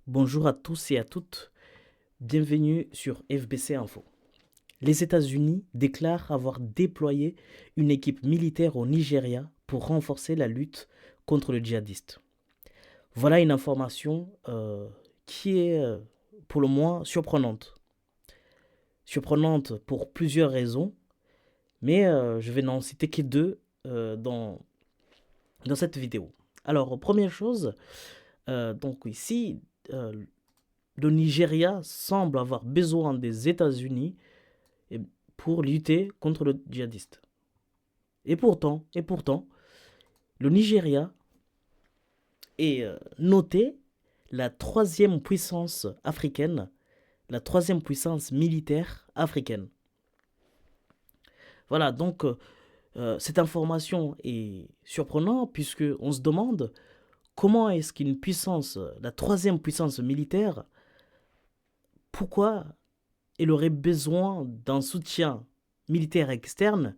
Bonjour à tous et à toutes, bienvenue sur FBC Info. Les États-Unis déclarent avoir déployé une équipe militaire au Nigeria pour renforcer la lutte contre le djihadiste. Voilà une information qui est pour le moins surprenante. Surprenante pour plusieurs raisons, mais je vais n'en citer que deux dans cette vidéo. Alors, première chose, donc ici, euh, le Nigeria semble avoir besoin des États-Unis pour lutter contre le djihadiste. Et pourtant, le Nigeria est noté la troisième puissance africaine, la troisième puissance militaire africaine. Voilà, donc cette information est surprenante puisque on se demande comment est-ce qu'une puissance, la troisième puissance militaire, pourquoi elle aurait besoin d'un soutien militaire externe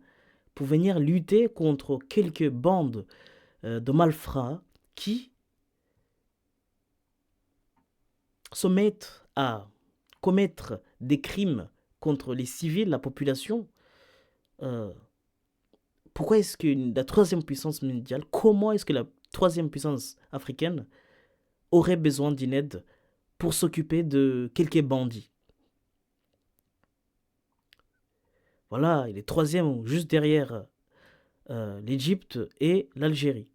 pour venir lutter contre quelques bandes de malfrats qui se mettent à commettre des crimes contre les civils, la population. euh, Pourquoi est-ce que la troisième puissance mondiale, comment est-ce que la troisième puissance africaine aurait besoin d'une aide pour s'occuper de quelques bandits? Voilà, il est troisième juste derrière l'Égypte et l'Algérie.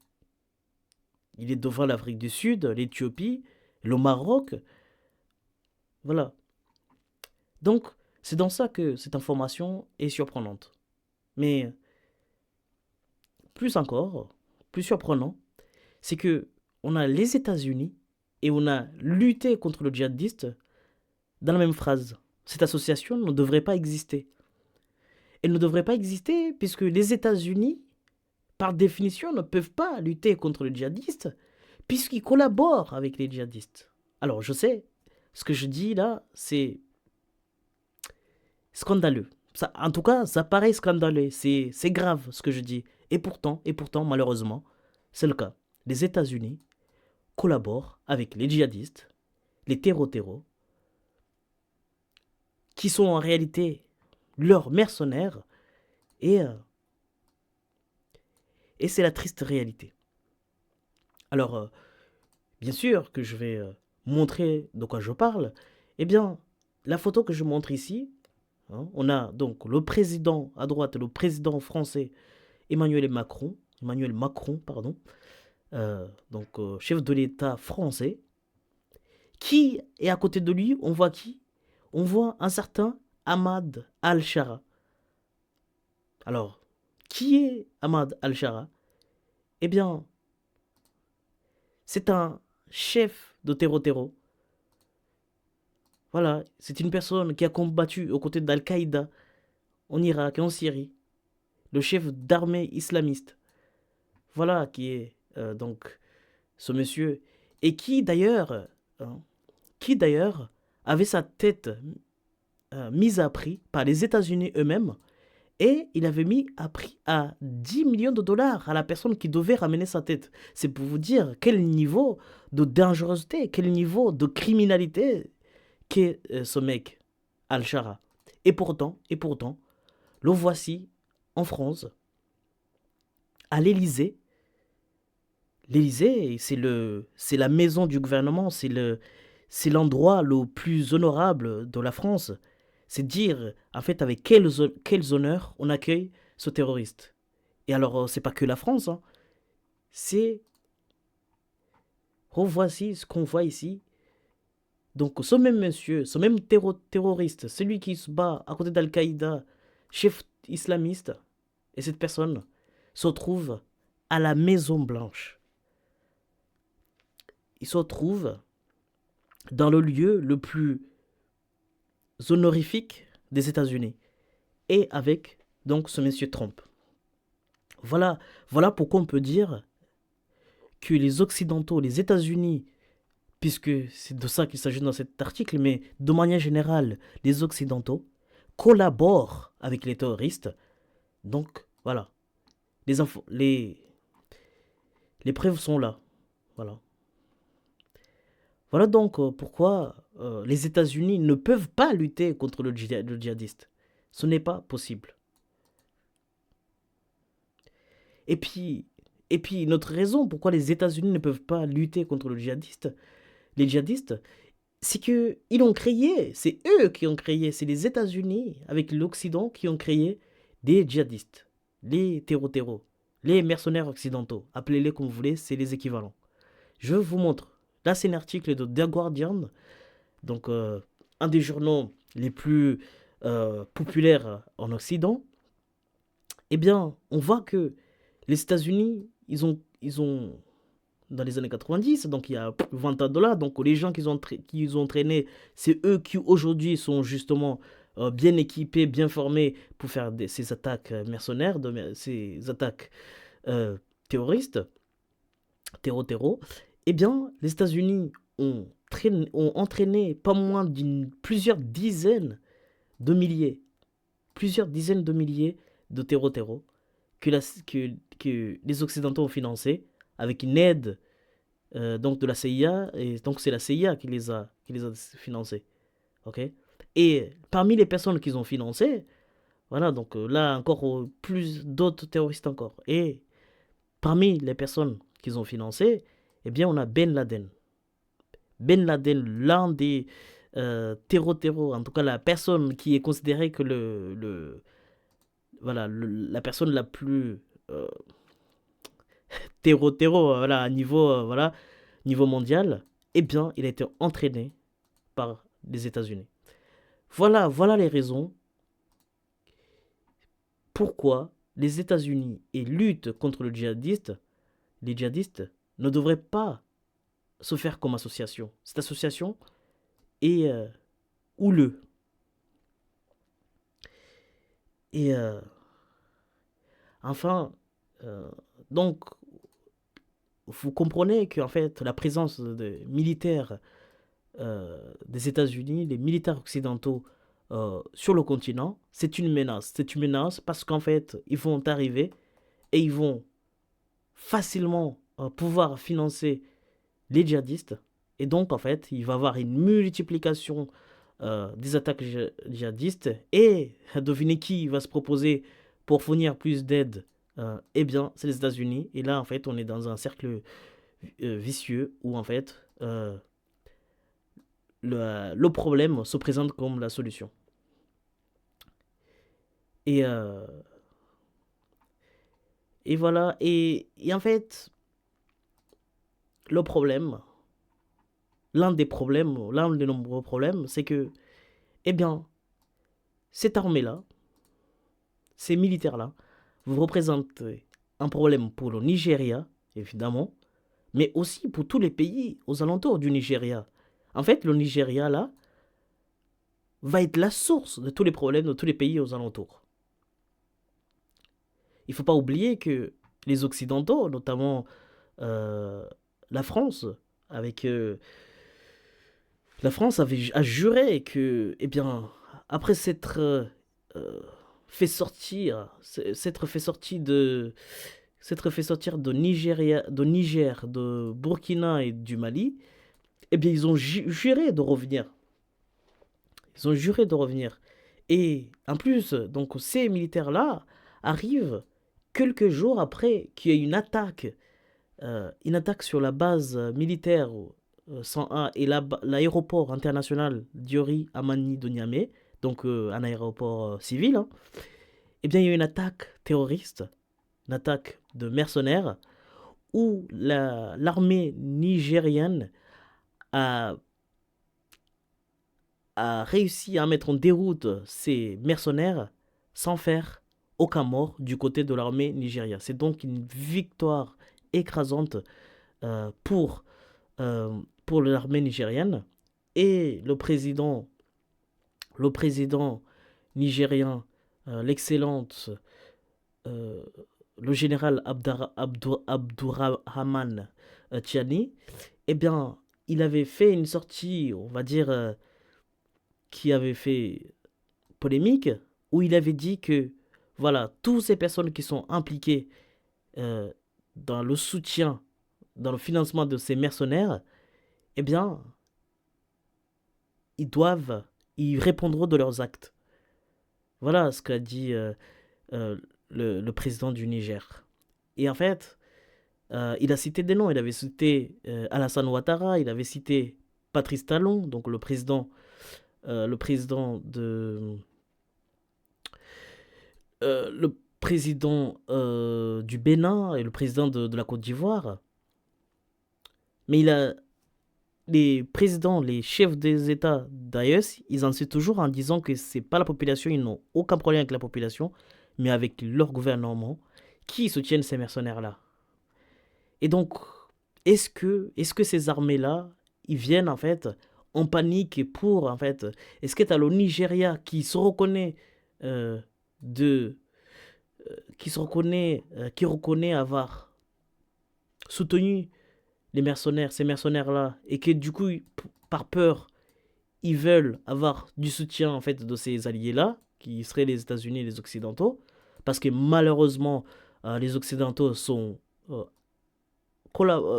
Il est devant l'Afrique du Sud, l'Éthiopie, le Maroc. Voilà. Donc, c'est dans ça que cette information est surprenante. Mais plus encore, plus surprenant, c'est que on a les États-Unis et on a lutté contre le djihadiste dans la même phrase. Cette association ne devrait pas exister. Elle ne devrait pas exister puisque les États-Unis, par définition, ne peuvent pas lutter contre le djihadiste puisqu'ils collaborent avec les djihadistes. Alors, je sais, ce que je dis là, c'est scandaleux. Ça, en tout cas, ça paraît scandaleux. C'est grave ce que je dis. Et pourtant, malheureusement, c'est le cas. Les États-Unis collaborent avec les djihadistes, les terreaux, qui sont en réalité leurs mercenaires, et, euh, et c'est la triste réalité. Alors, bien sûr que je vais montrer de quoi je parle. Eh bien, la photo que je montre ici, hein, on a donc le président à droite, le président français Emmanuel Macron, pardon, chef de l'État français, qui est à côté de lui, on voit qui? On voit un certain Ahmad Al-Shara. Alors, qui est Ahmad Al-Shara? Eh bien, c'est un chef de terreau. Voilà, c'est une personne qui a combattu aux côtés d'Al-Qaïda en Irak et en Syrie, le chef d'armée islamiste. Voilà qui est donc ce monsieur. Et hein, qui d'ailleurs avait sa tête mise à prix par les États-Unis eux-mêmes, et il avait mis à prix à 10 millions de dollars à la personne qui devait ramener sa tête. C'est pour vous dire quel niveau de dangerosité, quel niveau de criminalité qu'est ce mec, Al-Shara. Et pourtant, le voici en France, à l'Élysée. L'Élysée, c'est la maison du gouvernement, c'est l'endroit le plus honorable de la France. C'est dire, en fait, avec quels honneurs on accueille ce terroriste. Et alors, c'est pas que la France, hein. C'est, revoici ce qu'on voit ici. Donc, ce même monsieur, ce même terroriste, celui qui se bat à côté d'Al-Qaïda, chef islamiste, et cette personne se trouve à la Maison Blanche. Il se trouve dans le lieu le plus honorifique des États-Unis, et avec donc ce monsieur Trump. Voilà, voilà pourquoi on peut dire que les Occidentaux, les États-Unis, puisque c'est de ça qu'il s'agit dans cet article, mais de manière générale, les Occidentaux collaborent avec les terroristes. Donc voilà, les, les preuves sont là. Voilà. Voilà donc pourquoi les États-Unis ne peuvent pas lutter contre le djihadiste. Ce n'est pas possible. Et puis, et puis, notre raison pourquoi les États-Unis ne peuvent pas lutter contre les djihadistes, c'est que ils ont créé, c'est eux qui ont créé, c'est les États-Unis avec l'Occident qui ont créé des djihadistes, les terreaux, les mercenaires occidentaux. Appelez-les comme vous voulez, c'est les équivalents. Je vous montre. Là, c'est un article de The Guardian, donc un des journaux les plus populaires en Occident. Eh bien, on voit que les États-Unis, ils ont dans les années 90, donc il y a 20 ans de là, donc les gens qu'ils ont entraînés, c'est eux qui aujourd'hui sont justement bien équipés, bien formés pour faire ces attaques mercenaires, ces attaques euh, terroristes, terreau. Eh bien, les États-Unis ont entraîné pas moins plusieurs dizaines de milliers, plusieurs dizaines de milliers de terreau que, que les Occidentaux ont financé avec une aide donc de la CIA, et donc c'est la CIA qui les a financés. Ok. Et parmi les personnes qu'ils ont financées, voilà, donc là encore plus d'autres terroristes encore. Et parmi les personnes qu'ils ont financées, eh bien on a Ben Laden. Ben Laden, l'un des terreaux, en tout cas la personne qui est considérée que voilà, la personne la plus voilà, à niveau, voilà, niveau mondial, eh bien, il a été entraîné par les États-Unis. Voilà les raisons pourquoi les États-Unis et lutte contre les djihadistes ne devraient pas se faire comme association. Cette association est houleuse. Et enfin, euh, donc, vous comprenez qu'en fait, la présence de militaires des États-Unis, les militaires occidentaux sur le continent, c'est une menace. C'est une menace parce qu'en fait, ils vont arriver et ils vont facilement pouvoir financer les djihadistes. Et donc, en fait, il va y avoir une multiplication des attaques djihadistes. Et devinez qui va se proposer pour fournir plus d'aide. Eh bien, c'est les États-Unis. Et là, en fait, on est dans un cercle vicieux où, en fait, le problème se présente comme la solution. Et, euh, et voilà. Et en fait, le problème, l'un des nombreux problèmes, c'est que, eh bien, cette armée-là, ces militaires-là, vous représentent un problème pour le Nigeria, évidemment, mais aussi pour tous les pays aux alentours du Nigeria. En fait, le Nigeria, là, va être la source de tous les problèmes de tous les pays aux alentours. Il ne faut pas oublier que les Occidentaux, notamment euh, la France, avec la France a juré que, eh bien, après euh, fait sortir, s'être fait sortir de Nigeria, de Niger, de Burkina et du Mali, eh bien, ils ont juré de revenir. Ils ont juré de revenir. Et en plus, donc ces militaires-là arrivent quelques jours après qu'il y ait une attaque sur la base militaire 101 et l'aéroport international Diori Amani de Niamey, donc un aéroport civil, hein. Eh bien, il y a eu une attaque terroriste, une attaque de mercenaires, où l'armée nigérienne a, a réussi à mettre en déroute ces mercenaires sans faire aucun mort du côté de l'armée nigérienne. C'est donc une victoire écrasante euh, pour, pour l'armée nigérienne. Et le président nigérien, l'excellente, euh, le général Abdourahman Tiani, eh bien, il avait fait une sortie, on va dire, qui avait fait polémique, où il avait dit que, voilà, toutes ces personnes qui sont impliquées dans le soutien, dans le financement de ces mercenaires, eh bien, ils répondront de leurs actes. Voilà ce qu'a dit euh, le président du Niger. Et en fait, il a cité des noms. Il avait cité Alassane Ouattara, il avait cité Patrice Talon, donc le président le président du Bénin et le président de la Côte d'Ivoire. Mais les présidents, les chefs des États d'AES, ils en sont toujours en disant que c'est pas la population, ils n'ont aucun problème avec la population, mais avec leur gouvernement qui soutiennent ces mercenaires-là. Et donc, est-ce que ces armées-là, ils viennent en fait en panique pour en fait, est-ce que tu as le Nigeria qui se reconnaît euh, de, qui reconnaît avoir soutenu les mercenaires, ces mercenaires-là, et que du coup, par peur, ils veulent avoir du soutien en fait de ces alliés-là, qui seraient les États-Unis et les Occidentaux, parce que malheureusement, les Occidentaux euh,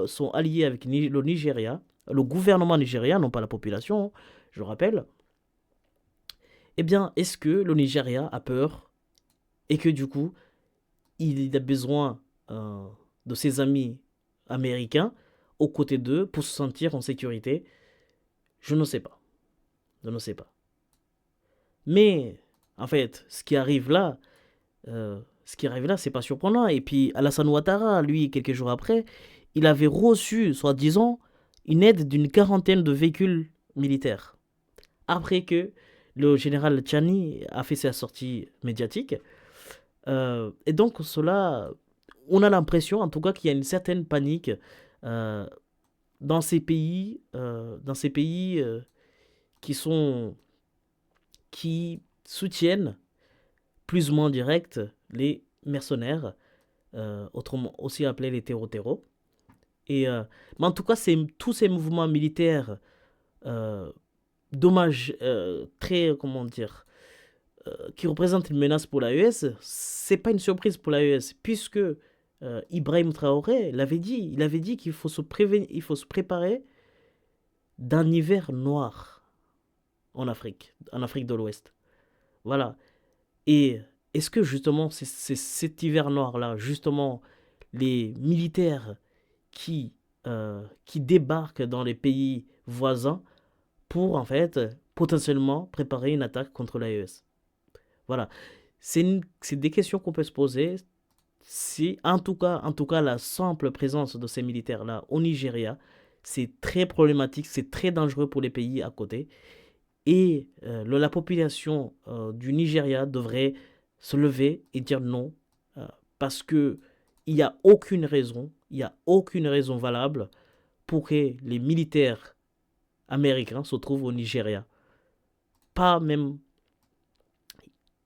sont alliés avec le Nigeria, le gouvernement nigérien, non pas la population, hein, je rappelle. Eh bien, est-ce que le Nigeria a peur et que du coup, il a besoin de ses amis américains aux côtés d'eux pour se sentir en sécurité? Je ne sais pas. Je ne sais pas. Mais, en fait, c'est pas surprenant. Et puis, Alassane Ouattara, lui, quelques jours après, il avait reçu, soi-disant, une aide d'une quarantaine de véhicules militaires. Après que le général Tchani a fait sa sortie médiatique. Et donc, on a l'impression, en tout cas, qu'il y a une certaine panique euh, dans ces pays qui soutiennent plus ou moins direct les mercenaires, autrement aussi appelés les terreaux. Mais en tout cas, tous ces mouvements militaires, euh, dommages, très, comment dire, qui représentent une menace pour l'AES, c'est pas une surprise pour l'AES, puisque Ibrahim Traoré l'avait dit. Il avait dit qu'il faut il faut se préparer d'un hiver noir en Afrique de l'Ouest. Voilà. Et est-ce que justement, c'est cet hiver noir-là, justement, les militaires qui débarquent dans les pays voisins pour, en fait, potentiellement préparer une attaque contre l'AES? Voilà. C'est des questions qu'on peut se poser. Si, en tout cas, la simple présence de ces militaires-là au Nigeria, c'est très problématique, c'est très dangereux pour les pays à côté. Et la population du Nigeria devrait se lever et dire non, euh, parce que il n'y a aucune raison valable pour que les militaires américains se trouvent au Nigeria. Pas même,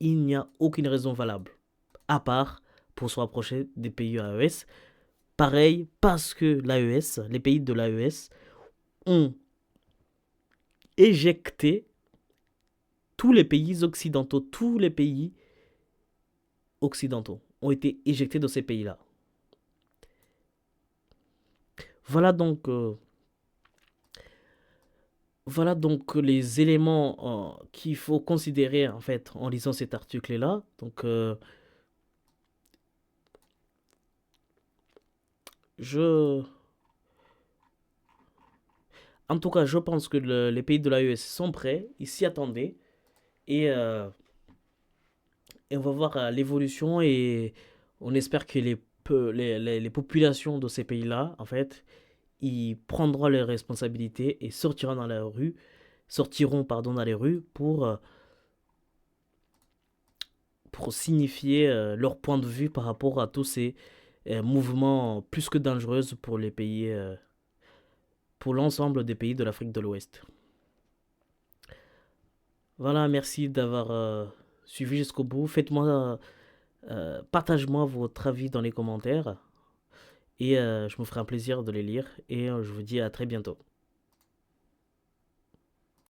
il n'y a aucune raison valable, à part pour se rapprocher des pays AES. Pareil, parce que les pays de l'AES ont éjecté tous les pays occidentaux ont été éjectés de ces pays-là. Voilà donc, euh, voilà donc les éléments qu'il faut considérer en fait en lisant cet article-là. Donc, je, en tout cas, je pense que les pays de l'AES sont prêts, ils s'y attendaient et, euh, et on va voir l'évolution et on espère que les populations de ces pays-là, en fait, ils prendront leurs responsabilités et sortiront pardon, dans les rues pour signifier leur point de vue par rapport à tous ces mouvements plus que dangereux pour les pays, pour l'ensemble des pays de l'Afrique de l'Ouest. Voilà, merci d'avoir suivi jusqu'au bout. Partage-moi votre avis dans les commentaires et je me ferai un plaisir de les lire et je vous dis à très bientôt.